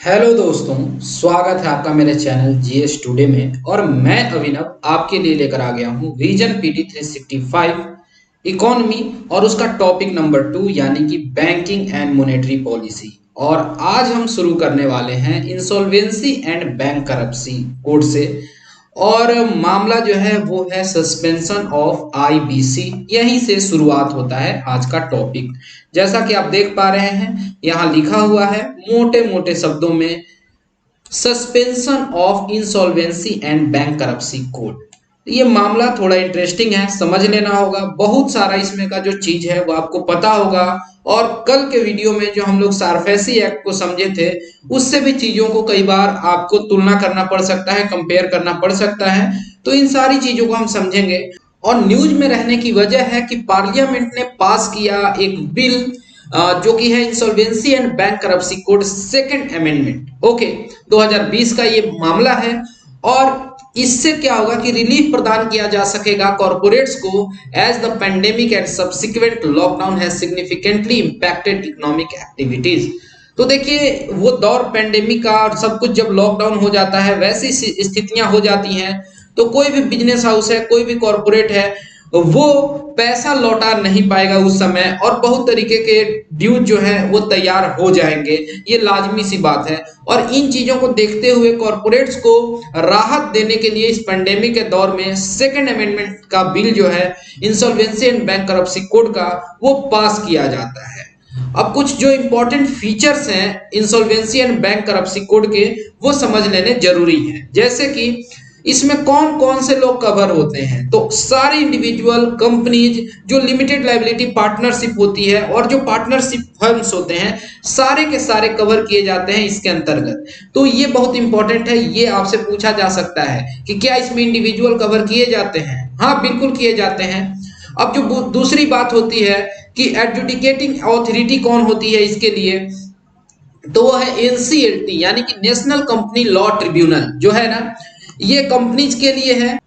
Hello दोस्तों, स्वागत है आपका मेरे चैनल जीएस टुडे में। और मैं अभिनव आपके लिए लेकर आ गया हूँ विजन पीटी 365 इकोनॉमी और उसका टॉपिक नंबर 2 यानी कि बैंकिंग एंड मॉनेटरी पॉलिसी। और आज हम शुरू करने वाले हैं इंसॉल्वेंसी एंड बैंक करप्सी कोड से। और मामला जो है वो है सस्पेंशन ऑफ आईबीसी। यहीं से शुरुआत होता है आज का टॉपिक। जैसा कि आप देख पा रहे हैं, यहाँ लिखा हुआ है मोटे मोटे शब्दों में suspension of insolvency and bank करप्सी code. ये मामला थोड़ा इंटरेस्टिंग है, समझ लेना होगा। बहुत सारा इसमें का जो चीज है वो आपको पता होगा। और कल के वीडियो में जो हम लोग सारफेसी एक्ट को समझे थे, उससे भी चीजों को कई बार आपको तुलना करना पड़ सकता है, कंपेयर करना पड़ सकता है। तो इन सारी चीजों को हम समझेंगे। और न्यूज में रहने की वजह है कि पार्लियामेंट ने पास किया एक बिल जो कि है insolvency and bank करप्सी code second amendment. Okay, 2020 का ये मामला है। और इससे क्या होगा कि रिलीफ प्रदान किया जा सकेगा कॉर्पोरेट्स को as the pandemic and subsequent lockdown has significantly impacted economic activities. तो देखिए, वो दौर पेंडेमिक का और सब कुछ जब लॉकडाउन हो जाता है, वैसी स्थितियां हो जाती हैं, तो कोई भी बिजनेस हाउस है, कोई भी कॉर्पोरेट है, वो पैसा लौटा नहीं पाएगा उस समय। और बहुत तरीके के ड्यूज जो है वो तैयार हो जाएंगे, ये लाजमी सी बात है। और इन चीजों को देखते हुए कॉर्पोरेट्स को राहत देने के लिए इस पेंडेमिक के दौर में सेकंड अमेंडमेंट का बिल जो है इंसॉल्वेंसी एंड बैंक करप्सी कोड का, वो पास किया जाता है। अब कुछ जो इंपॉर्टेंट फीचर्स हैं इंसॉल्वेंसी एंड बैंक करप्सी कोड के, वो समझ लेने जरूरी है। जैसे कि इसमें कौन कौन से लोग कवर होते हैं, तो सारे इंडिविजुअल कंपनीज जो लिमिटेड लायबिलिटी पार्टनरशिप होती है और जो पार्टनरशिप फर्म्स होते हैं, सारे के सारे कवर किए जाते हैं इसके अंतर्गत। तो ये बहुत इंपॉर्टेंट है, ये आपसे पूछा जा सकता है कि क्या इसमें इंडिविजुअल कवर किए जाते हैं। हाँ, बिल्कुल किए जाते हैं। अब जो दूसरी बात होती है कि एडजुडिकेटिंग अथॉरिटी कौन होती है इसके लिए, तो वो है एनसीएलटी यानी कि नेशनल कंपनी लॉ ट्रिब्यूनल जो है ना, ये कंपनीज के लिए है।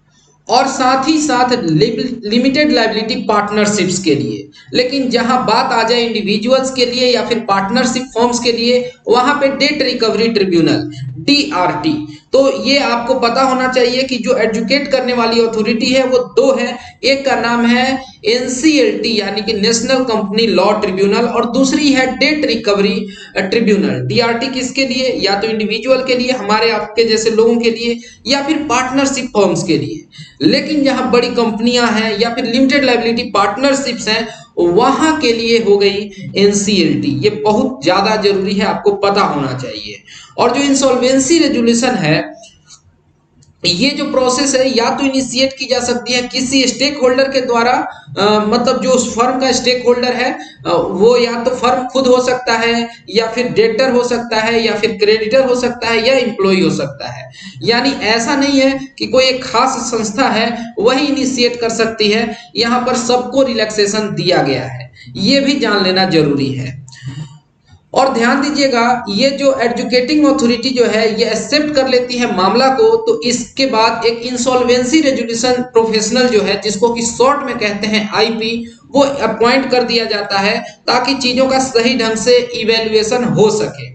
और साथ ही साथ लिमिटेड लायबिलिटी पार्टनरशिप्स के लिए। लेकिन जहां बात आ जाए इंडिविजुअल्स के लिए या फिर पार्टनरशिप फर्म्स के लिए, वहां पे डेट रिकवरी ट्रिब्यूनल डीआरटी। तो ये आपको पता होना चाहिए कि जो एजुकेट करने वाली अथॉरिटी है वो दो है। एक का नाम है एनसीएलटी यानी कि नेशनल कंपनी लॉ ट्रिब्यूनल, और दूसरी है डेट रिकवरी ट्रिब्यूनल। डीआरटी किसके लिए? या तो इंडिविजुअल के लिए, हमारे आपके जैसे लोगों के लिए, या फिर पार्टनरशिप फर्म्स के लिए। लेकिन जहां बड़ी कंपनियां हैं या फिर लिमिटेड लायबिलिटी पार्टनरशिप्स हैं, वहां के लिए हो गई एनसीएलटी। ये बहुत ज्यादा जरूरी है, आपको पता होना चाहिए। और जो इंसॉल्वेंसी रेजुलेशन है, ये जो प्रोसेस है या तो इनिशिएट की जा सकती है किसी स्टेक होल्डर के द्वारा, मतलब जो उस फर्म का स्टेक होल्डर है, वो या तो फर्म खुद हो सकता है, या फिर डेटर हो सकता है, या फिर क्रेडिटर हो सकता है, या एम्प्लॉय हो सकता है। यानी ऐसा नहीं है कि कोई एक खास संस्था है वही इनिशिएट कर सकती है, यहाँ पर सबको रिलैक्सेशन दिया गया है, ये भी जान लेना जरूरी है। और ध्यान दीजिएगा, ये जो एजुकेटिंग अथॉरिटी जो है ये एक्सेप्ट कर लेती है मामला को, तो इसके बाद एक इंसॉल्वेंसी रेजुलेशन प्रोफेशनल जो है, जिसको कि शॉर्ट में कहते हैं आईपी, वो अपॉइंट कर दिया जाता है ताकि चीजों का सही ढंग से इवेल्युएशन हो सके।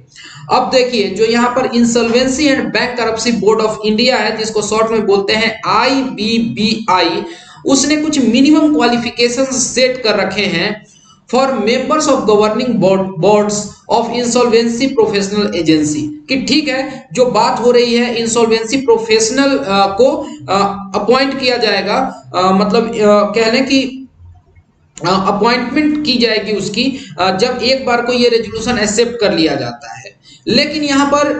अब देखिए, जो यहाँ पर insolvency and bank करप्सी board of India है, जिसको शॉर्ट में बोलते हैं आईबीबीआई, उसने कुछ मिनिमम क्वालिफिकेशन सेट कर रखे हैं for members of governing boards of insolvency professional agency. कि ठीक है, जो बात हो रही है इंसॉल्वेंसी प्रोफेशनल को अपॉइंट किया जाएगा, मतलब कह लें कि अपॉइंटमेंट की जाएगी उसकी, जब एक बार को ये रेजोल्यूशन एक्सेप्ट कर लिया जाता है। लेकिन यहाँ पर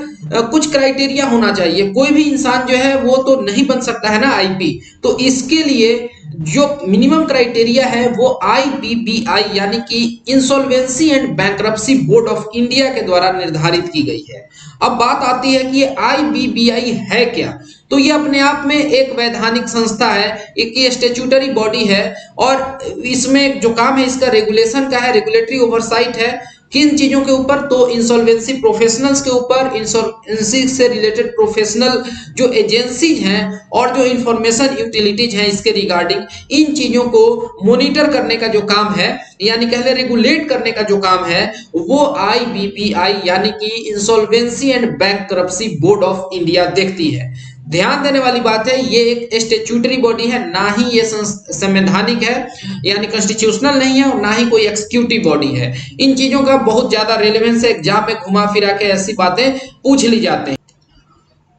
कुछ क्राइटेरिया होना चाहिए। कोई भी इंसान जो है वो तो नहीं बन सकता है ना आईपी। तो इसके लिए जो मिनिमम क्राइटेरिया है वो आईबीबीआई यानी कि insolvency and bankruptcy board of India के द्वारा निर्धारित की गई है। अब बात आती है कि ये आईबीबीआई है क्या। तो ये अपने आप में एक वैधानिक संस्था है, एक स्टैट्यूटरी बॉडी है, और इसमें जो काम है इसका रेगुलेशन का है, रेगुलेटरी ओवरसाइट है। किन चीजों के ऊपर? तो इंसॉल्वेंसी प्रोफेशनल्स के ऊपर, इंसॉल्वेंसी से रिलेटेड प्रोफेशनल जो एजेंसीज हैं और जो इंफॉर्मेशन यूटिलिटीज हैं इसके रिगार्डिंग, इन चीजों को मॉनिटर करने का जो काम है, यानी कहले रेगुलेट करने का जो काम है, वो IBPI यानी कि insolvency and bankruptcy board of India देखती है। ध्यान देने वाली बात है, ये एक स्टैट्यूटरी बॉडी है, ना ही ये संवैधानिक है यानी कॉन्स्टिट्यूशनल नहीं है, और ना ही कोई एग्जीक्यूटिव बॉडी है। इन चीजों का बहुत ज्यादा रेलेवेंस है, एग्जाम में घुमा फिरा के ऐसी बातें पूछ ली जाते हैं।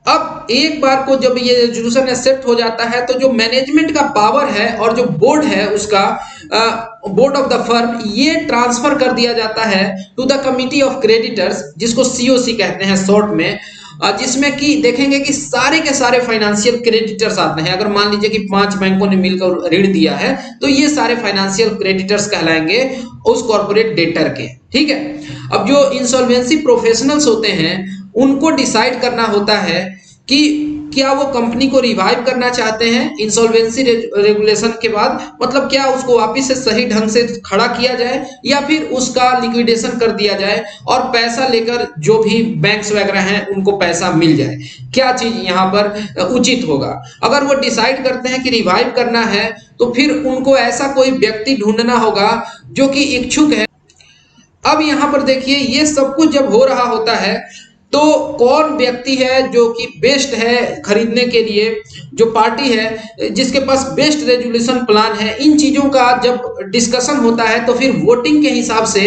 अब एक बार को जब ये रेजोल्यूशन एक्सेप्ट हो जाता है तो जो मैनेजमेंट का पावर है और जो बोर्ड है उसका, बोर्ड ऑफ द फर्म, ये ट्रांसफर कर दिया जाता है to the committee of creditors, जिसको COC कहते हैं शॉर्ट में, जिसमें कि देखेंगे कि सारे के सारे फाइनेंशियल क्रेडिटर्स आते हैं। अगर मान लीजिए कि 5 बैंकों ने मिलकर ऋण दिया है तो ये सारे फाइनेंशियल क्रेडिटर्स कहलाएंगे उस कॉर्पोरेट डेटर के, ठीक है। अब जो इंसॉल्वेंसी प्रोफेशनल्स होते हैं उनको डिसाइड करना होता है कि क्या वो कंपनी को रिवाइव करना चाहते हैं इंसॉल्वेंसी रेगुलेशन के बाद, मतलब क्या उसको वापस से सही ढंग से खड़ा किया जाए या फिर उसका लिक्विडेशन कर दिया जाए और पैसा लेकर जो भी बैंक्स वगैरह हैं उनको पैसा मिल जाए, क्या चीज यहाँ पर उचित होगा। अगर वो डिसाइड करते हैं कि रिवाइव करना है तो फिर उनको ऐसा कोई व्यक्ति ढूंढना होगा जो कि इच्छुक है। अब यहाँ पर देखिए, ये सब कुछ जब हो रहा होता है तो कौन व्यक्ति है जो कि बेस्ट है खरीदने के लिए, जो पार्टी है जिसके पास बेस्ट रेजुलेशन प्लान है, इन चीजों का जब डिस्कशन होता है तो फिर वोटिंग के हिसाब से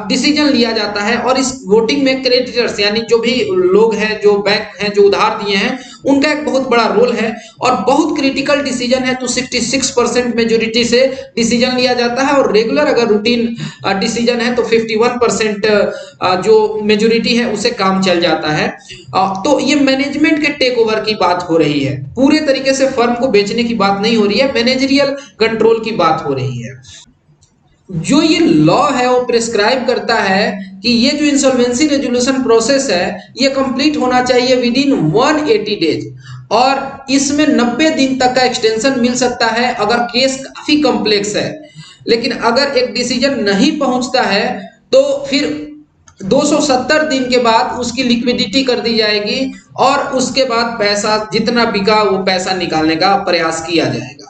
डिसीजन लिया जाता है। और इस वोटिंग में क्रेडिटर्स यानी जो भी लोग हैं, जो बैंक हैं, जो उधार दिए हैं, उनका एक बहुत बड़ा रोल है और बहुत क्रिटिकल डिसीजन है। तो 66% मेजोरिटी से डिसीजन लिया जाता है और रेगुलर अगर रूटीन डिसीजन है तो 51% जो मेजोरिटी है उसे काम चल जाता है। तो ये मैनेजमेंट के टेक ओवर की बात हो रही है, पूरे तरीके से फर्म को बेचने की बात नहीं हो रही है, मैनेजरियल कंट्रोल की बात हो रही है। जो ये लॉ है वो प्रिस्क्राइब करता है कि ये जो इंसॉल्वेंसी रेजोल्यूशन प्रोसेस है ये कंप्लीट होना चाहिए विद इन 180 डेज, और इसमें 90 दिन तक का एक्सटेंशन मिल सकता है अगर केस काफी कॉम्प्लेक्स है। लेकिन अगर एक डिसीजन नहीं पहुंचता है तो फिर 270 दिन के बाद उसकी लिक्विडिटी कर दी जाएगी और उसके बाद पैसा जितना बिका वो पैसा निकालने का प्रयास किया जाएगा।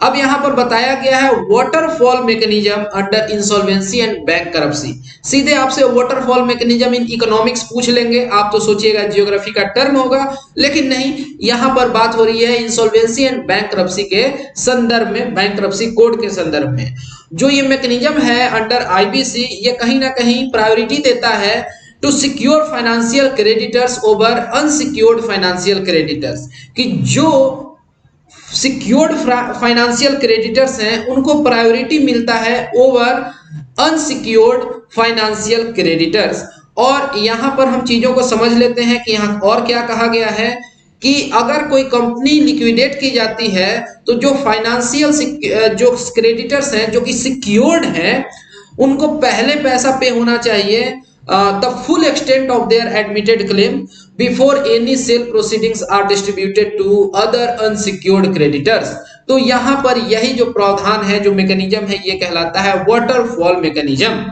अब यहां पर बताया गया है waterfall mechanism under insolvency and bankruptcy. सीधे आपसे वाटरफॉल मैकेनिज्म इन इकोनॉमिक्स पूछ लेंगे, आप तो सोचिएगा जियोग्राफी का टर्म होगा, लेकिन नहीं, यहां पर बात हो रही है इंसॉल्वेंसी एंड बैंकरप्सी के संदर्भ में, बैंकरप्सी कोड के संदर्भ में। जो ये मैकेनिज्म है अंडर IBC, ये कहीं ना कहीं प्रायोरिटी देता है to secure financial creditors over unsecured financial creditors, कि जो सिक्योर्ड फाइनेंशियल क्रेडिटर्स हैं उनको प्रायोरिटी मिलता है ओवर अनसिक्योर्ड फाइनेंशियल क्रेडिटर्स। और यहां पर हम चीजों को समझ लेते हैं कि यहां और क्या कहा गया है कि अगर कोई कंपनी लिक्विडेट की जाती है तो जो फाइनेंशियल जो क्रेडिटर्स हैं जो कि सिक्योर्ड हैं उनको पहले पैसा पे होना चाहिए the full extent of their admitted claim before any sale proceedings are distributed to other unsecured creditors। तो यहां पर यही जो प्रावधान है, जो मैकेनिज्म है, ये कहलाता है वाटरफॉल मैकेनिज्म।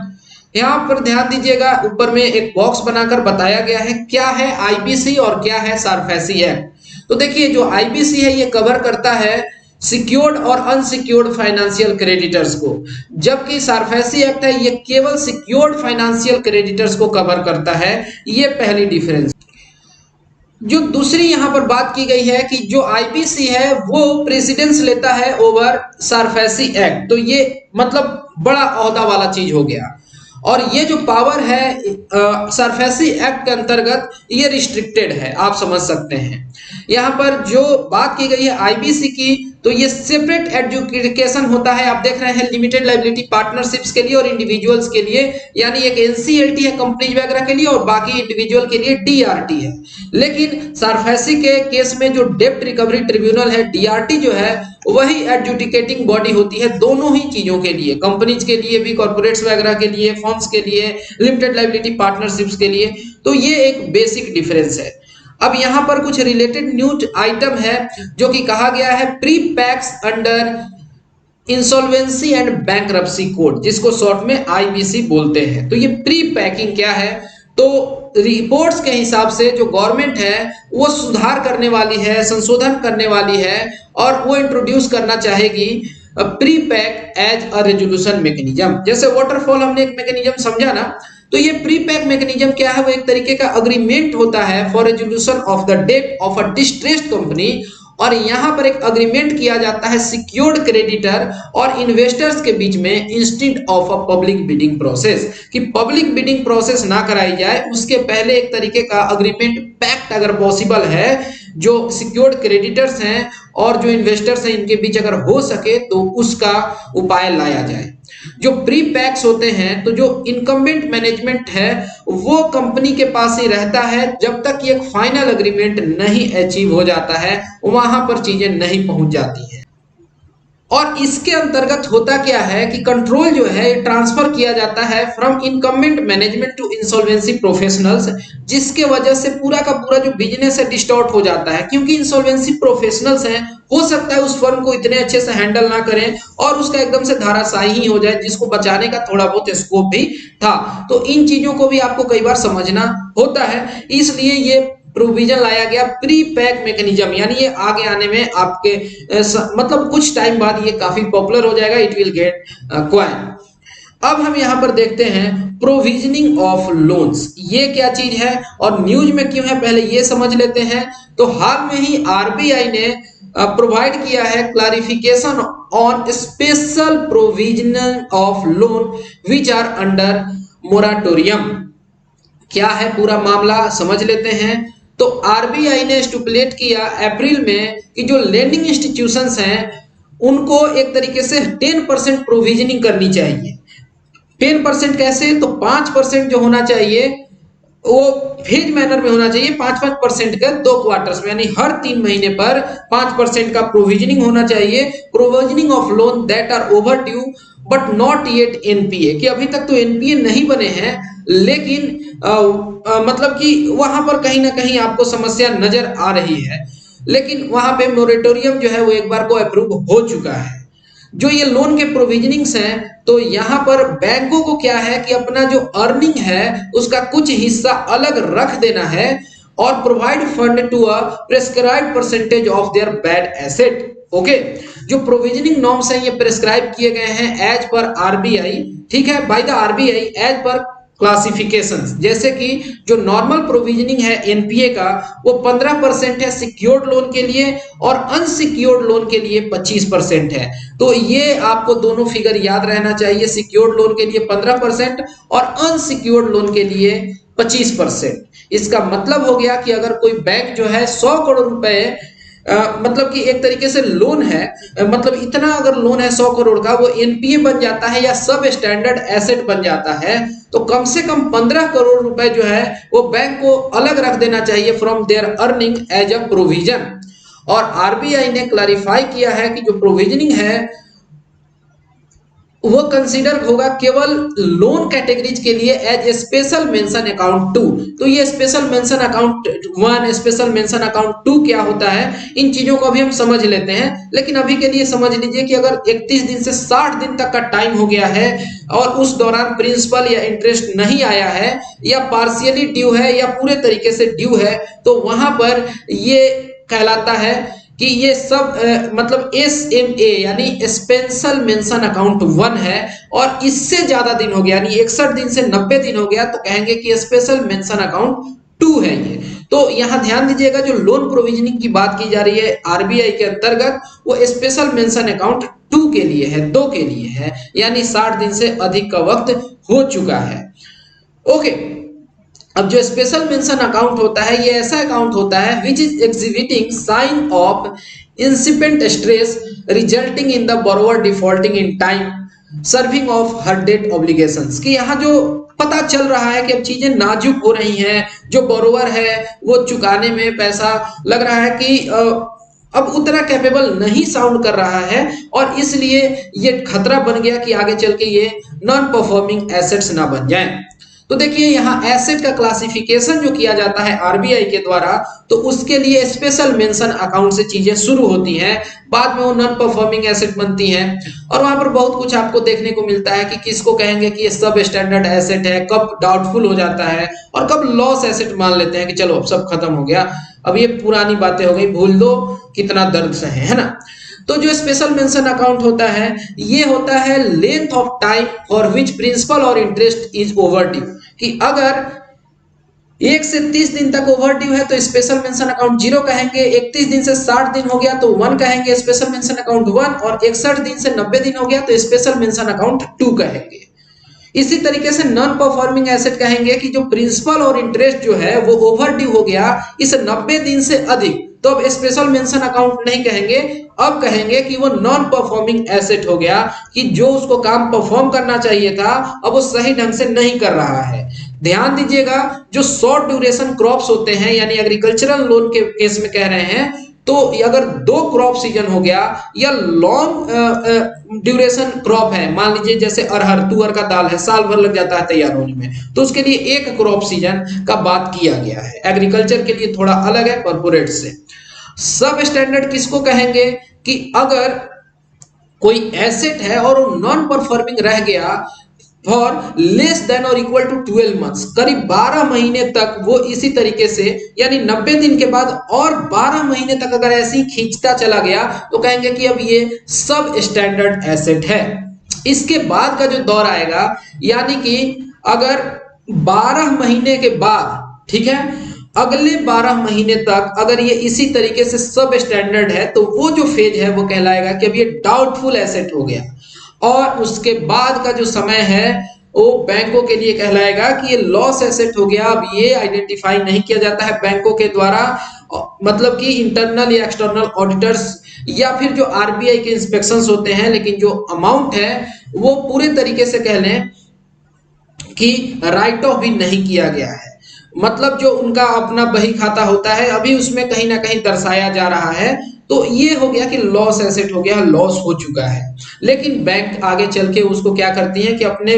यहां पर ध्यान दीजिएगा, ऊपर में एक बॉक्स बनाकर बताया गया है क्या है IBC और क्या है सारफेसी एक्ट। तो देखिए, जो IBC है ये कवर करता है सिक्योर्ड और अनसिक्योर्ड फाइनेंशियल क्रेडिटर्स को, जबकि सारफेसी एक्ट है ये केवल सिक्योर्ड फाइनेंशियल क्रेडिटर्स को कवर करता है। ये पहली डिफरेंस। जो दूसरी यहां पर बात की गई है कि जो IBC है वो प्रेसिडेंस लेता है ओवर सारफेसी एक्ट, तो ये मतलब बड़ा ओहदा वाला चीज हो गया। और ये जो पावर है सारफेसी एक्ट के अंतर्गत ये रिस्ट्रिक्टेड है, आप समझ सकते हैं। यहाँ पर जो बात की गई है IBC की, तो ये सेपरेट एजुकेशन होता है, आप देख रहे हैं, लिमिटेड लायबिलिटी पार्टनरशिप्स के लिए और इंडिविजुअल्स के लिए, यानी एक NCLT है कंपनी वगैरह के लिए और बाकी इंडिविजुअल के लिए DRT है। लेकिन सारफेसी के केस में जो डेब्ट रिकवरी ट्रिब्यूनल है, DRT जो है, वही एडजुडिकेटिंग बॉडी होती है दोनों ही चीजों के लिए, कंपनीज के लिए भी, कॉर्पोरेट्स वगैरह के लिए, फर्म्स के लिए, लिमिटेड लायबिलिटी पार्टनरशिप्स के लिए। तो ये एक बेसिक डिफरेंस है। अब यहां पर कुछ रिलेटेड न्यूज आइटम है जो कि कहा गया है pre PACS under insolvency and bankruptcy code, जिसको शॉर्ट में आईबीसी बोलते हैं। तो ये प्री पैकिंग क्या है, तो रिपोर्ट्स के हिसाब से जो गवर्नमेंट है वो सुधार करने वाली है, संशोधन करने वाली है, और वो इंट्रोड्यूस करना चाहेगी pre pack as a resolution mechanism. जैसे वाटरफॉल हमने एक मैकेनिज्म समझा ना, तो ये प्री पैक मैकेनिज्म क्या है, वो एक तरीके का अग्रीमेंट होता है for resolution of the debt of a distressed company. और यहां पर एक अग्रीमेंट किया जाता है सिक्योर्ड क्रेडिटर और इन्वेस्टर्स के बीच में instead of a public bidding process, कि पब्लिक बिडिंग प्रोसेस ना कराई जाए उसके पहले एक तरीके का अग्रीमेंट पैक्ट अगर पॉसिबल है, जो सिक्योर्ड क्रेडिटर्स हैं और जो इन्वेस्टर्स हैं इनके बीच अगर हो सके तो उसका उपाय लाया जाए। जो प्री पैक्स होते हैं, तो जो इनकम्बेंट मैनेजमेंट है वो कंपनी के पास ही रहता है जब तक ये फाइनल अग्रीमेंट नहीं अचीव हो जाता है, वहां पर चीजें नहीं पहुंच जाती है। और इसके अंतर्गत होता क्या है कि कंट्रोल जो है ट्रांसफर किया जाता है from incumbent management to insolvency professionals, जिसके वजह से पूरा का पूरा जो बिजनेस है डिस्टॉर्ट हो जाता है, क्योंकि इंसॉल्वेंसी प्रोफेशनल्स हैं, हो सकता है उस फर्म को इतने अच्छे से हैंडल ना करें और उसका एकदम से धाराशाही ही हो जाए, जिसको बचाने का थोड़ा बहुत स्कोप भी था। तो इन चीजों को भी आपको कई बार समझना होता है, इसलिए ये प्रोविजन लाया गया प्री पैक मैकेनिज्म, यानी ये आगे आने में आपके मतलब कुछ टाइम बाद ये काफी पॉपुलर हो जाएगा, इट विल गेट क्वाइन। अब हम यहां पर देखते हैं प्रोविजनिंग ऑफ लोन्स, ये क्या चीज है और न्यूज में क्यों है, पहले ये समझ लेते हैं। तो हाल में ही आरबीआई ने प्रोवाइड किया है clarification on special provision of loan which are under moratorium. क्या है पूरा मामला समझ लेते हैं। तो आरबीआई ने स्टिपुलेट किया अप्रैल में कि जो लेंडिंग इंस्टीट्यूशंस हैं उनको एक तरीके से 10% प्रोविजनिंग करनी चाहिए। 10% कैसे, तो 5% जो होना चाहिए वो फेज मैनर में होना चाहिए, 5-5% के 2 क्वार्टर्स में, यानी हर 3 महीने पर 5% का प्रोविजनिंग होना चाहिए। Provisioning of loan that are overdue but not yet NPA, कि अभी तक तो एनपीए नहीं बने हैं, लेकिन मतलब कि वहां पर कहीं ना कहीं आपको समस्या नजर आ रही है, लेकिन वहां पे मोरेटोरियम जो है वो एक बार को अप्रूव हो चुका है। जो ये लोन के प्रोविजनिंग्स हैं, तो यहां पर बैंकों को क्या है कि अपना जो अर्निंग है उसका कुछ हिस्सा अलग रख देना है और provide fund to a prescribed percentage of their bad asset. Okay, जो प्रोविजनिंग नॉर्म्स हैं ये प्रेस्क्राइब किए गए हैं एज पर आरबीआई, ठीक है, by the RBI as per classifications. जैसे कि जो नॉर्मल प्रोविजनिंग है एनपीए का वो 15% है सिक्योर्ड लोन के लिए और अनसिक्योर्ड लोन के लिए 25% है। तो ये आपको दोनों फिगर याद रहना चाहिए, सिक्योर्ड लोन के लिए 15% और अनसिक्योर्ड लोन के लिए 25%। इसका मतलब हो गया कि अगर कोई बैंक जो है 100 करोड़ रुपए मतलब कि एक तरीके से लोन है, मतलब इतना अगर लोन है 100 करोड़ का, वो एनपीए बन जाता है या सब स्टैंडर्ड एसेट बन जाता है, तो कम से कम 15 करोड़ रुपए जो है वो बैंक को अलग रख देना चाहिए from their earning as a provision. और आरबीआई ने क्लैरिफाई किया है कि जो प्रोविजनिंग है वो कंसीडर होगा केवल लोन कैटेगरीज के लिए एज स्पेशल मेंशन अकाउंट 2। तो ये special mention account 1, special mention account 2 क्या होता है, इन चीजों को अभी हम समझ लेते हैं। लेकिन अभी के लिए समझ लीजिए कि अगर 31 दिन से 60 दिन तक का टाइम हो गया है और उस दौरान प्रिंसिपल या इंटरेस्ट नहीं आया है या पार्शियली ड्यू है या पूरे तरीके से ड्यू है, तो वहां पर ये कहलाता है कि ये सब मतलब SMA यानी स्पेशल मेंशन अकाउंट 1 है। और इससे ज्यादा दिन हो गया यानी 61 दिन से 90 दिन हो गया तो कहेंगे कि स्पेशल मेंशन अकाउंट 2 है ये। तो यहां ध्यान दीजिएगा, जो लोन प्रोविजनिंग की बात की जा रही है आरबीआई के अंतर्गत वो स्पेशल मेंशन अकाउंट 2 के लिए है, 2 के लिए है, यानी 60 दिन से अधिक का वक्त हो चुका है। ओके, अब जो स्पेशल मेंशन अकाउंट होता है ये ऐसा अकाउंट होता है which is exhibiting sign of incipient stress resulting in the borrower defaulting in time serving of her debt obligations, कि यहाँ जो पता चल रहा है कि अब चीजें नाजुक हो रही हैं, जो बोरोवर है वो चुकाने में पैसा लग रहा है कि अब उतना कैपेबल नहीं साउंड कर रहा है और इसलिए ये खतरा बन गया कि आगे चल के ये नॉन परफॉर्मिंग एसेट्स ना बन जाएं। तो देखिए यहाँ एसेट का क्लासिफिकेशन जो किया जाता है आरबीआई के द्वारा, तो उसके लिए स्पेशल मेंशन अकाउंट से चीजें शुरू होती हैं, बाद में वो नॉन परफॉर्मिंग एसेट बनती हैं। और वहां पर बहुत कुछ आपको देखने को मिलता है कि किसको कहेंगे कि ये सब स्टैंडर्ड एसेट है, कब डाउटफुल हो जाता है और कब लॉस एसेट मान लेते हैं कि चलो अब सब खत्म हो गया, अब ये पुरानी बातें हो गई, भूल दो, कितना दर्द सहे, है ना। तो जो स्पेशल मेंशन अकाउंट होता है, ये होता है length of time for which principle और इंटरेस्ट इज ओवरड्यू, कि अगर 1 से 30 दिन तक ओवरड्यू है तो स्पेशल मेंशन अकाउंट 0 कहेंगे, 31 दिन से 60 दिन हो गया तो 1 कहेंगे स्पेशल मेंशन अकाउंट 1, और 61 दिन से 90 दिन हो गया तो स्पेशल मेंशन अकाउंट 2 कहेंगे। इसी तरीके से नॉन परफॉर्मिंग एसेट कहेंगे कि जो प्रिंसिपल और इंटरेस्ट जो है वो ओवरड्यू हो गया इस 90 दिन से अधिक, तो अब स्पेशल मेंशन अकाउंट नहीं कहेंगे, अब कहेंगे कि वो नॉन परफॉर्मिंग एसेट हो गया, कि जो उसको काम परफॉर्म करना चाहिए था अब वो सही ढंग से नहीं कर रहा है। ध्यान दीजिएगा, जो शॉर्ट ड्यूरेशन क्रॉप्स होते हैं, यानी एग्रीकल्चरल लोन के केस में कह रहे हैं, तो अगर 2 क्रॉप सीजन हो गया या लॉन्ग ड्यूरेशन क्रॉप है, मान लीजिए जैसे अरहर तुअर का दाल है, साल भर लग जाता है तैयार होने में, तो उसके लिए 1 क्रॉप सीजन का बात किया गया है। एग्रीकल्चर के लिए थोड़ा अलग है कॉर्पोरेट से। सब स्टैंडर्ड किसको कहेंगे कि अगर कोई एसेट है और वो नॉन परफॉर्मिंग रह गया फॉर लेस देन और इक्वल टू 12 मंथ्स, करीब 12 महीने तक वो इसी तरीके से, यानी 90 दिन के बाद और 12 महीने तक अगर ऐसे ही खींचता चला गया तो कहेंगे कि अब ये सब स्टैंडर्ड एसेट है। इसके बाद का जो दौर आएगा, यानी कि अगर 12 महीने के बाद, ठीक है, अगले 12 महीने तक अगर ये इसी तरीके से सब स्टैंडर्ड है, तो वो जो फेज है वो कहलाएगा कि अब ये डाउटफुल एसेट हो गया। और उसके बाद का जो समय है वो बैंकों के लिए कहलाएगा कि ये लॉस एसेट हो गया। अब ये आइडेंटिफाई नहीं किया जाता है बैंकों के द्वारा, मतलब कि इंटरनल या एक्सटर्नल ऑडिटर्स या फिर जो आरबीआई के इंस्पेक्शंस होते हैं, लेकिन जो अमाउंट है वो पूरे तरीके से कह लें कि राइट ऑफ भी नहीं किया गया है। मतलब जो उनका अपना बही खाता होता है अभी उसमें कहीं ना कहीं दर्शाया जा रहा है, तो ये हो गया कि लॉस एसेट हो गया, लॉस हो चुका है। लेकिन बैंक आगे चल के उसको क्या करती हैं कि अपने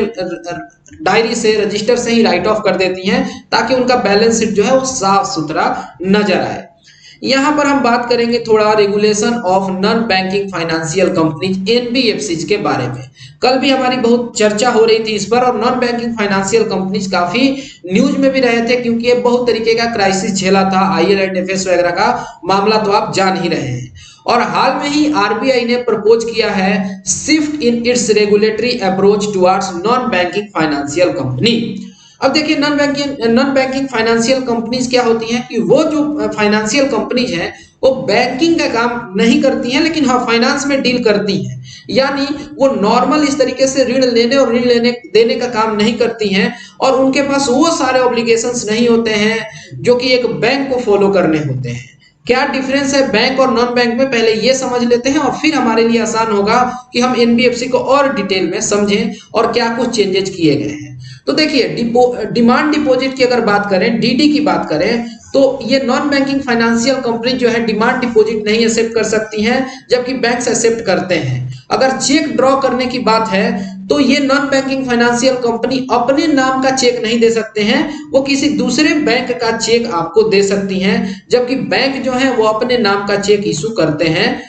डायरी से, रजिस्टर से ही राइट ऑफ कर देती हैं, ताकि उनका बैलेंस शीट जो है वो साफ सुथरा नजर आए। यहां पर हम बात करेंगे थोड़ा regulation of non banking financial companies NBFCs के बारे में। कल भी हमारी बहुत चर्चा हो रही थी इस पर, और नॉन बैंकिंग फाइनेंशियल कंपनीज काफी न्यूज में भी रहे थे, क्योंकि ये बहुत तरीके का क्राइसिस झेला था, IL&FS वगैरह का मामला तो आप जान ही रहे हैं। और हाल में ही आरबीआई ने प्रपोज किया है shift in its regulatory approach towards non banking financial company. अब देखिए नॉन बैंकिंग फाइनेंशियल कंपनीज क्या होती हैं कि वो जो फाइनेंशियल कंपनीज हैं वो बैंकिंग का काम नहीं करती हैं, लेकिन हाँ फाइनेंस में डील करती हैं। यानी वो नॉर्मल इस तरीके से ऋण लेने और ऋण लेने देने का काम नहीं करती हैं, और उनके पास वो सारे ऑब्लिगेशंस नहीं होते हैं जो कि एक बैंक को फॉलो करने होते हैं। क्या डिफरेंस है बैंक और नॉन बैंक में, पहले ये समझ लेते हैं और फिर हमारे लिए आसान होगा कि हम एनबीएफसी को और डिटेल में समझें और क्या कुछ चेंजेस किए गए हैं। तो देखिए डिमांड डिपॉजिट की अगर बात करें, डीडी की बात करें, तो ये नॉन बैंकिंग फाइनेंशियल कंपनी जो है डिमांड डिपॉजिट नहीं एक्सेप्ट कर सकती हैं, जबकि बैंक्स एक्सेप्ट करते हैं। अगर चेक ड्रॉ करने की बात है तो ये नॉन बैंकिंग फाइनेंशियल कंपनी अपने नाम का चेक नहीं दे सकते हैं, वो किसी दूसरे बैंक का चेक आपको दे सकती हैं, जबकि बैंक जो है वो अपने नाम का चेक इशू करते हैं।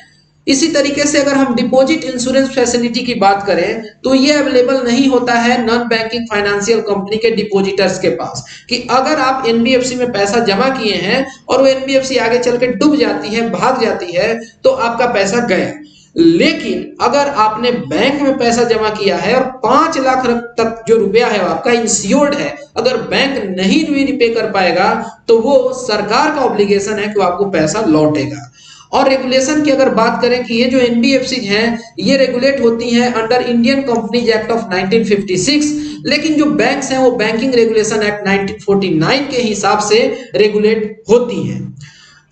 इसी तरीके से अगर हम डिपॉजिट इंश्योरेंस फैसिलिटी की बात करें तो ये अवेलेबल नहीं होता है नॉन बैंकिंग फाइनेंशियल कंपनी के डिपॉजिटर्स के पास, कि अगर आप एनबीएफसी में पैसा जमा किए हैं और वो एनबीएफसी आगे चल के डूब जाती है, भाग जाती है, तो आपका पैसा गया। लेकिन अगर आपने बैंक में पैसा जमा किया है और 5 लाख तक जो रुपया है आपका इंश्योर्ड है, अगर बैंक नहीं भी रिपे कर पाएगा तो वो सरकार का ऑब्लिगेशन है कि वो आपको पैसा लौटेगा। और रेगुलेशन की अगर बात करें कि ये जो एनबीएफसी हैं ये रेगुलेट होती हैं under Indian companies act of 1956, लेकिन जो बैंक्स हैं वो बैंकिंग रेगुलेशन एक्ट 1949 के हिसाब से रेगुलेट होती हैं।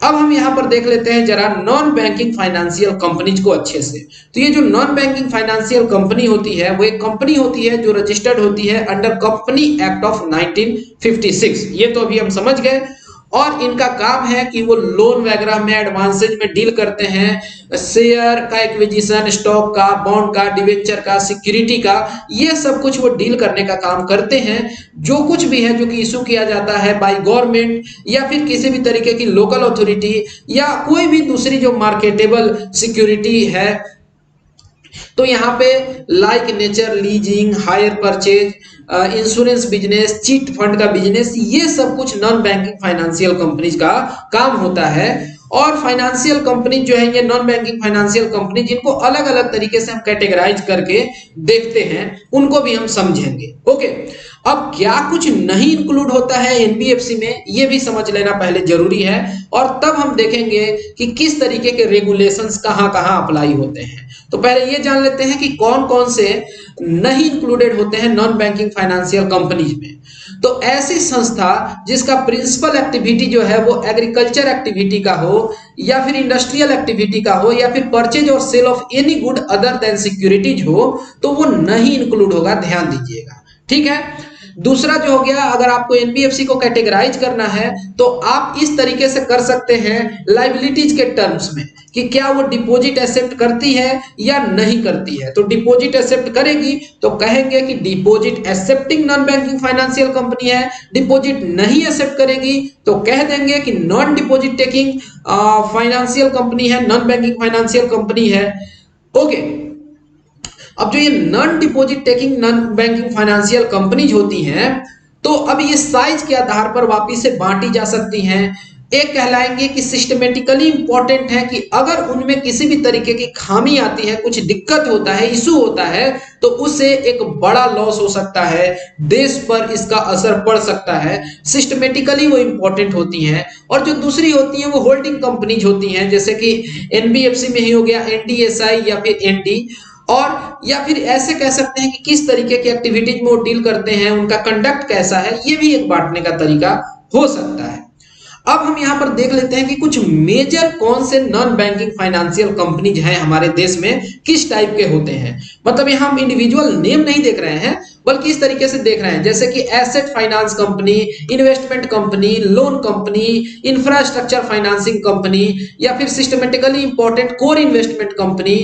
अब हम यहां पर देख लेते हैं जरा नॉन बैंकिंग फाइनेंशियल कंपनीज को अच्छे से। तो ये जो नॉन बैंकिंग फाइनेंशियल कंपनी होती है वो एक कंपनी होती है जो रजिस्टर्ड होती है अंडर कंपनी एक्ट ऑफ 1956, ये तो अभी हम समझ गए। और इनका काम है कि वो लोन वगैरह में एडवांसेज में डील करते हैं, शेयर का एक्विजिशन, स्टॉक का, बॉन्ड का, डिवेंचर का, सिक्योरिटी का, ये सब कुछ वो डील करने का काम करते हैं। जो कुछ भी है जो कि इशू किया जाता है बाय गवर्नमेंट या फिर किसी भी तरीके की लोकल अथॉरिटी या कोई भी दूसरी जो मार्केटेबल सिक्योरिटी है, तो यहाँ पे like nature, leasing, hire purchase, insurance business, chit fund का बिजनेस, ये सब कुछ नॉन बैंकिंग फाइनेंशियल कंपनीज का काम होता है। और फाइनेंशियल कंपनी जो है ये नॉन बैंकिंग फाइनेंशियल कंपनी, जिनको अलग अलग तरीके से हम कैटेगराइज करके देखते हैं, उनको भी हम समझेंगे। ओके, अब क्या कुछ नहीं इंक्लूड होता है एनबीएफसी में, ये भी समझ लेना पहले जरूरी है, और तब हम देखेंगे कि किस तरीके के रेगुलेशंस कहां कहां अप्लाई होते हैं। तो पहले ये जान लेते हैं कि कौन कौन से नहीं इंक्लूडेड होते हैं नॉन बैंकिंग फाइनेंशियल कंपनीज में। तो ऐसी संस्था जिसका प्रिंसिपल एक्टिविटी जो है वो एग्रीकल्चर एक्टिविटी का हो या फिर इंडस्ट्रियल एक्टिविटी का हो या फिर परचेज और sale of any good other than securities हो, तो वो नहीं इंक्लूड होगा, ध्यान दीजिएगा। ठीक है, दूसरा जो हो गया, अगर आपको एनबीएफसी को कैटेगराइज करना है तो आप इस तरीके से कर सकते हैं लायबिलिटीज के टर्म्स में कि क्या वो डिपॉजिट एक्सेप्ट करती है या नहीं करती है। तो डिपॉजिट एक्सेप्ट करेगी तो कहेंगे कि deposit accepting non banking financial company है, डिपॉजिट नहीं एक्सेप्ट करेगी तो कह देंगे कि non deposit taking financial company है, नॉन बैंकिंग फाइनेंशियल कंपनी है। ओके, अब जो ये non deposit taking non banking financial companies होती हैं, तो अब ये साइज के आधार पर वापिस से बांटी जा सकती हैं। एक कहलाएंगे कि सिस्टमेटिकली इंपॉर्टेंट है कि अगर उनमें किसी भी तरीके की खामी आती है, कुछ दिक्कत होता है, इशू होता है, तो उससे एक बड़ा लॉस हो सकता है, देश पर इसका असर पड़ सकता है। सिस्टमेटिकली वो इंपॉर्टेंट होती हैं। और जो दूसरी होती हैं वो होल्डिंग कंपनीज होती हैं, जैसे कि एनबीएफसी में ही हो गया एनडीएसआई या फिर एनडी, और या फिर ऐसे कह सकते हैं कि किस तरीके की एक्टिविटीज में वो डील करते हैं, उनका कंडक्ट कैसा है, ये भी एक बांटने का तरीका हो सकता है। अब हम यहां पर देख लेते हैं कि कुछ मेजर कौन से नॉन बैंकिंग फाइनेंशियल कंपनीज हैं हमारे देश में, किस टाइप के होते हैं। मतलब यहां हम इंडिविजुअल नेम नहीं देख रहे हैं, बल्कि इस तरीके से देख रहे हैं, जैसे कि asset finance company, investment company, loan company, infrastructure financing company, या फिर systematically important core investment company,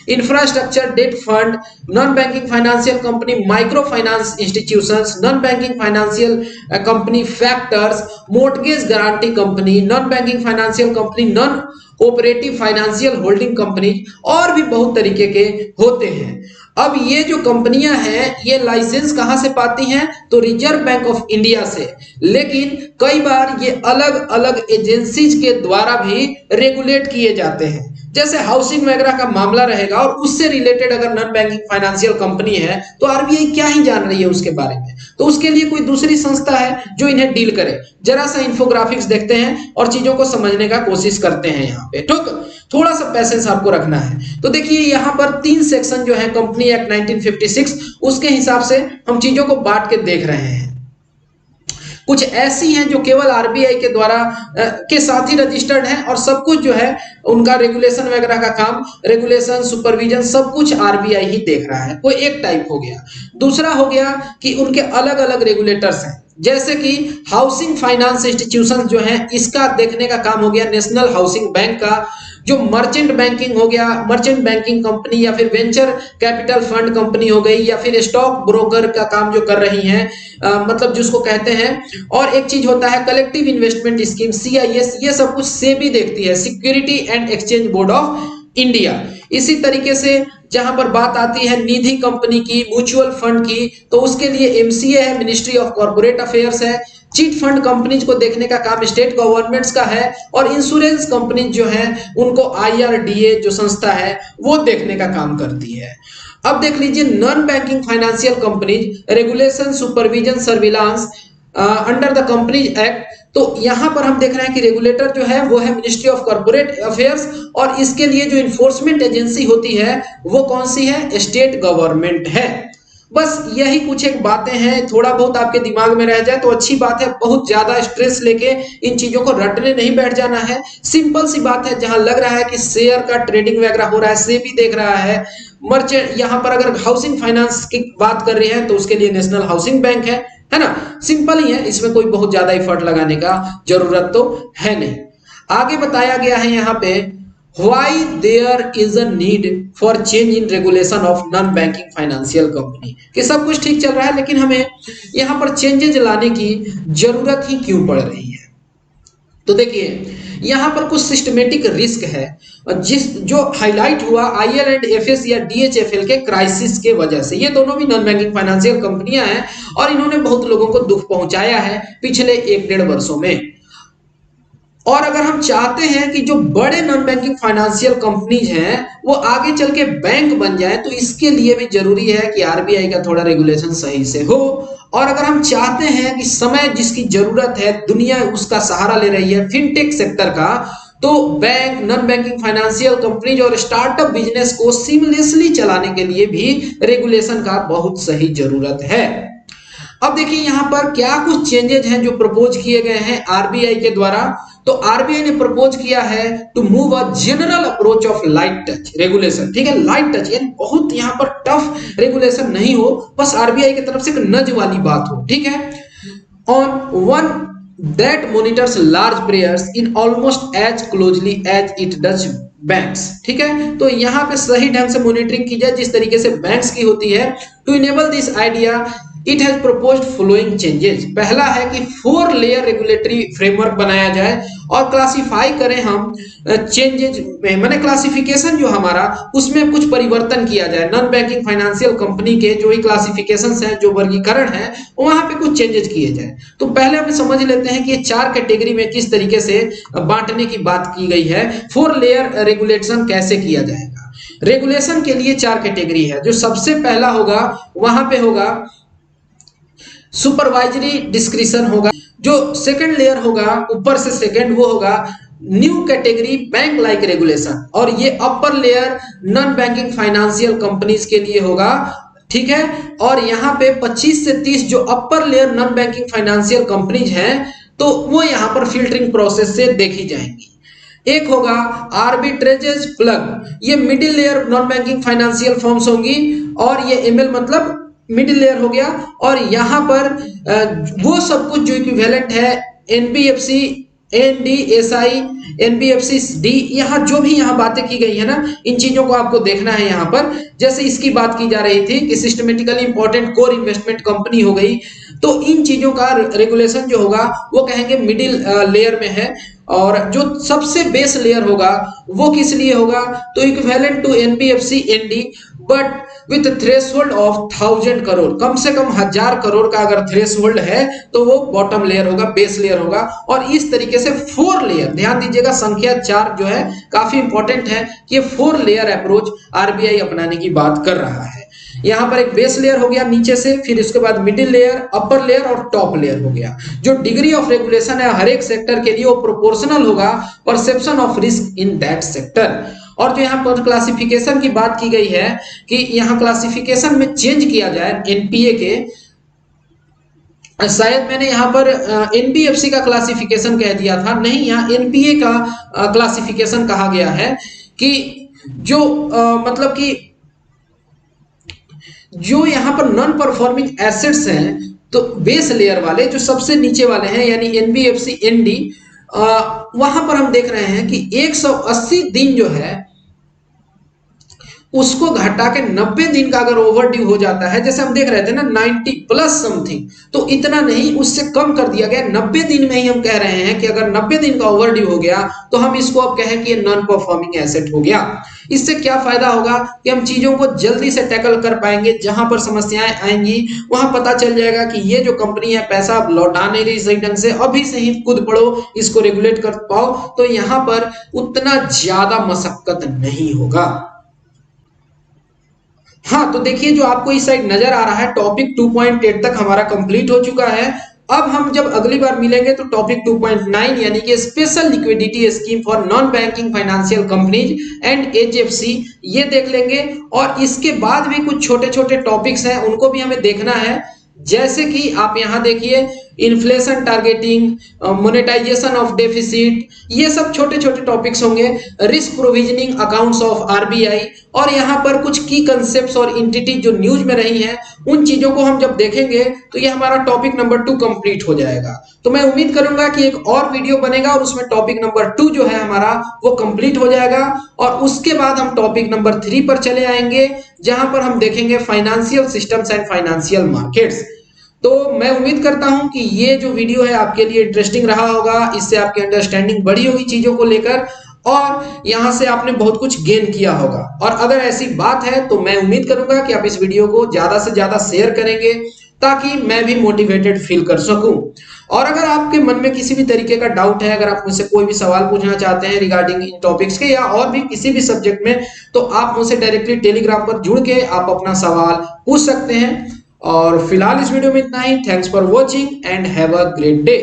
infrastructure debt fund, non banking financial company, micro finance institutions, non banking financial company, factors, mortgage guarantee company, non banking financial company, non cooperative financial holding company, और भी बहुत तरीके के होते हैं। अब ये जो कंपनियां हैं ये लाइसेंस कहां से पाती हैं, तो रिजर्व बैंक ऑफ इंडिया से, लेकिन कई बार ये अलग अलग एजेंसीज के द्वारा भी रेगुलेट किए जाते हैं। जैसे हाउसिंग वगैरह का मामला रहेगा और उससे रिलेटेड अगर नॉन बैंकिंग फाइनेंशियल कंपनी है तो आरबीआई क्या ही जान रही है उसके बारे में, तो उसके लिए कोई दूसरी संस्था है जो इन्हें डील करे। जरा सा इंफोग्राफिक्स देखते हैं और चीजों को समझने का कोशिश करते हैं यहाँ पे। ठीक, थोड़ा सा पैसेंस आपको रखना है। तो देखिए यहाँ पर 3 सेक्शन जो है कंपनी एक्ट 1956, उसके हिसाब से हम चीजों को बांट के देख रहे हैं। कुछ ऐसी हैं जो केवल आरबीआई के द्वारा के साथ ही रजिस्टर्ड हैं और सब कुछ जो है उनका रेगुलेशन वगैरह का काम, रेगुलेशन, सुपरविजन, सब कुछ आरबीआई ही देख रहा है। कोई एक टाइप हो गया। दूसरा हो गया कि उनके अलग अलग रेगुलेटर्स हैं, जैसे कि हाउसिंग फाइनेंस इंस्टीट्यूशन जो है, इसका देखने का काम हो गया नेशनल हाउसिंग बैंक का। जो मर्चेंट बैंकिंग हो गया, मर्चेंट बैंकिंग कंपनी या फिर वेंचर कैपिटल फंड कंपनी हो गई, या फिर स्टॉक ब्रोकर का काम जो कर रही हैं, मतलब जिसको कहते हैं। और एक चीज होता है कलेक्टिव इन्वेस्टमेंट स्कीम, सीआईएस, ये सब कुछ सेबी देखती है, security and exchange board of India. इसी तरीके से जहां पर बात आती है निधि कंपनी की, म्यूचुअल फंड की, तो उसके लिए एमसीए है, मिनिस्ट्री ऑफ कॉर्पोरेट अफेयर्स है। चिट फंड कंपनीज को देखने का काम स्टेट गवर्नमेंट्स का है, और इंश्योरेंस कंपनीज जो है उनको आईआरडीए जो संस्था है वो देखने का काम करती है। अब देख लीजिए non banking financial companies, regulation, supervision, surveillance under the companies act. तो यहां पर हम देख रहे हैं कि रेगुलेटर जो है वो है मिनिस्ट्री ऑफ कॉर्पोरेट अफेयर्स, और इसके लिए जो इन्फोर्समेंट एजेंसी होती है वो कौन सी है, स्टेट गवर्नमेंट है। बस यही कुछ एक बातें हैं, थोड़ा बहुत आपके दिमाग में रह जाए तो अच्छी बात है। बहुत ज्यादा स्ट्रेस लेके इन चीजों को रटने नहीं बैठ जाना है। सिंपल सी बात है, जहां लग रहा है कि शेयर का ट्रेडिंग वगैरह हो रहा है, सेबी देख रहा है, मर्चेंट, यहाँ पर अगर हाउसिंग फाइनेंस की बात कर रही है तो उसके लिए नेशनल हाउसिंग बैंक है, है ना। सिंपल ही है, इसमें कोई बहुत ज्यादा एफर्ट लगाने का जरूरत तो है नहीं। आगे बताया गया है यहाँ पे why there is a need for change in regulation of non banking financial company, कि सब कुछ ठीक चल रहा है लेकिन हमें यहाँ पर चेंजेज लाने की जरूरत ही क्यों पड़ रही है। तो देखिए यहाँ पर कुछ सिस्टमेटिक रिस्क है जिस जो हाईलाइट हुआ आईएल एंड एफएस या डीएचएफएल के क्राइसिस के वजह से। ये दोनों भी नॉन बैंकिंग फाइनेंशियल कंपनियां हैं और इन्होंने बहुत लोगों को दुख पहुंचाया है पिछले 1-1.5 वर्षों में। और अगर हम चाहते हैं कि जो बड़े नॉन बैंकिंग फाइनेंशियल कंपनीज हैं वो आगे चल के बैंक बन जाए, तो इसके लिए भी जरूरी है कि आरबीआई का थोड़ा रेगुलेशन सही से हो। और अगर हम चाहते हैं कि समय जिसकी जरूरत है, दुनिया उसका सहारा ले रही है फिनटेक सेक्टर का, तो bank, non banking financial companies और स्टार्टअप बिजनेस को सीमलेसली चलाने के लिए भी रेगुलेशन का बहुत सही जरूरत है। अब देखिए यहाँ पर क्या कुछ चेंजेज हैं जो प्रपोज किए गए हैं आरबीआई के द्वारा। तो आरबीआई ने प्रपोज किया है to move a general approach of light touch regulation. ठीक है, लाइट टच यानी बहुत यहाँ पर टफ रेगुलेशन नहीं हो, बस आरबीआई की तरफ से एक नज वाली बात हो। ठीक है, on one that monitors large players in almost as closely as it does banks. ठीक है, तो यहाँ पे सही ढंग से मॉनिटरिंग की जाए जिस तरीके से बैंक्स की होती है। To enable this idea it has proposed following changes. पहला है कि 4 लेयर रेगुलेटरी फ्रेमवर्क बनाया जाए और क्लासिफाई करें हम चेंजेज में, माने क्लासिफिकेशन जो हमारा उसमें कुछ परिवर्तन किया जाए। नॉन बैंकिंग फाइनेंशियल कंपनी के जो ही क्लासिफिकेशंस हैं, जो वर्गीकरण है, वहां पे कुछ चेंजेस किए जाए। तो पहले हम समझ लेते हैं कि ये 4 कैटेगरी में किस तरीके से बांटने की बात की गई है। 4 लेयर रेगुलेशन कैसे किया जाएगा। रेगुलेशन के लिए 4 कैटेगरी है। जो सबसे पहला होगा वहां पे होगा सुपरवाइजरी डिस्क्रिशन होगा। जो सेकंड लेयर होगा ऊपर से सेकंड, वो होगा new category bank like regulation. और ये upper layer non banking financial companies के लिए होगा। ठीक है, और यहाँ पे 25 से 30 जो upper layer non banking financial companies हैं, तो वो यहाँ पर फिल्टरिंग प्रोसेस से देखी जाएंगी। एक होगा आर्बिट्रेजेस प्लग, ये middle layer non banking financial firms होंगी। और ये एमएल मतलब मिडिल लेयर हो गया। और यहां पर वो सब कुछ जो इक्विवेलेंट है एनबीएफसी, एनडीएसआई, एनबीएफसी डी, यहाँ जो भी यहाँ बातें की गई है ना, इन चीजों को आपको देखना है। यहाँ पर जैसे इसकी बात की जा रही थी कि systematically important core investment company हो गई, तो इन चीजों का रेगुलेशन जो होगा वो कहेंगे मिडिल लेयर में है। और जो सबसे बेस लेयर होगा वो किस लिए होगा, तो equivalent to NBFC ND but with threshold of 1000 crore, कम से कम 1000 करोड़ का अगर थ्रेशोल्ड है तो वो बॉटम लेयर होगा, बेस लेयर होगा। और इस तरीके से 4 लेयर, ध्यान दीजिएगा संख्या 4 जो है काफी इंपॉर्टेंट है कि 4 लेयर अप्रोच आरबीआई अपनाने की बात कर रहा है। यहाँ पर एक बेस लेयर हो गया नीचे से, फिर उसके बाद मिडिल लेयर, अपर लेयर और टॉप लेयर हो गया। जो डिग्री ऑफ रेगुलेशन है हर एक सेक्टर के लिए वो प्रोपोर्शनल होगा perception of risk in that sector. और जो यहाँ पर क्लासिफिकेशन की बात की गई है कि यहाँ क्लासिफिकेशन में चेंज किया जाए एनपीए के, शायद मैंने यहाँ पर एनबीएफसी का क्लासिफिकेशन कह दिया था, नहीं, यहाँ एनपीए का क्लासिफिकेशन कहा गया है कि जो मतलब कि जो यहाँ पर नॉन परफॉर्मिंग एसेट्स हैं, तो बेस लेयर वाले जो सबसे नीचे वाले हैं यानी एनबीएफसी एनडी, वहां पर हम देख रहे हैं कि 180 दिन जो है उसको घटा के 90 दिन का अगर ओवर ड्यू हो जाता है, जैसे हम देख रहे थे ना 90 प्लस समथिंग, तो इतना नहीं, उससे कम कर दिया गया। 90 दिन में ही हम कह रहे हैं कि अगर 90 दिन का ओवर ड्यू हो गया तो हम इसको अब कहें कि ये नॉन परफॉर्मिंग एसेट हो गया। इससे क्या फायदा होगा कि हम चीजों को जल्दी से टैकल कर पाएंगे। जहां पर समस्याएं आएंगी वहां पता चल जाएगा कि ये जो कंपनी है पैसा लौटा नहीं रही सही ढंग से, अभी से ही कूद पड़ो, इसको रेगुलेट कर पाओ, तो यहां पर उतना ज्यादा मशक्कत नहीं होगा। हाँ, तो देखिए जो आपको इस साइड नजर आ रहा है टॉपिक 2.8 तक हमारा कंप्लीट हो चुका है। अब हम जब अगली बार मिलेंगे तो टॉपिक 2.9 यानी कि special liquidity scheme for non banking financial companies and HFC, ये देख लेंगे। और इसके बाद भी कुछ छोटे छोटे टॉपिक्स हैं, उनको भी हमें देखना है। जैसे कि आप यहां देखिए inflation targeting, monetization of deficit, ये सब छोटे छोटे टॉपिक्स होंगे। Risk provisioning accounts of RBI, और यहाँ पर कुछ की कंसेप्ट्स और एंटिटी जो न्यूज में रही हैं उन चीजों को हम जब देखेंगे तो ये हमारा टॉपिक नंबर 2 कंप्लीट हो जाएगा। तो मैं उम्मीद करूंगा कि एक और वीडियो बनेगा और उसमें टॉपिक नंबर 2 जो है हमारा वो कंप्लीट हो जाएगा, और उसके बाद हम टॉपिक नंबर 3 पर चले आएंगे जहां पर हम देखेंगे financial systems and financial markets. तो मैं उम्मीद करता हूं कि ये जो वीडियो है आपके लिए इंटरेस्टिंग रहा होगा, इससे आपकी अंडरस्टैंडिंग बढ़ी होगी चीजों को लेकर, और यहां से आपने बहुत कुछ गेन किया होगा। और अगर ऐसी बात है तो मैं उम्मीद करूंगा कि आप इस वीडियो को ज्यादा से ज्यादा शेयर करेंगे ताकि मैं भी मोटिवेटेड फील कर सकूं। और अगर आपके मन में किसी भी तरीके का डाउट है, अगर आप मुझसे कोई भी सवाल पूछना चाहते हैं रिगार्डिंग इन टॉपिक्स के या और भी किसी भी सब्जेक्ट में, तो आप मुझसे डायरेक्टली टेलीग्राम पर जुड़ के आप अपना सवाल पूछ सकते हैं। और फिलहाल इस वीडियो में इतना ही। Thanks for watching and have a great day.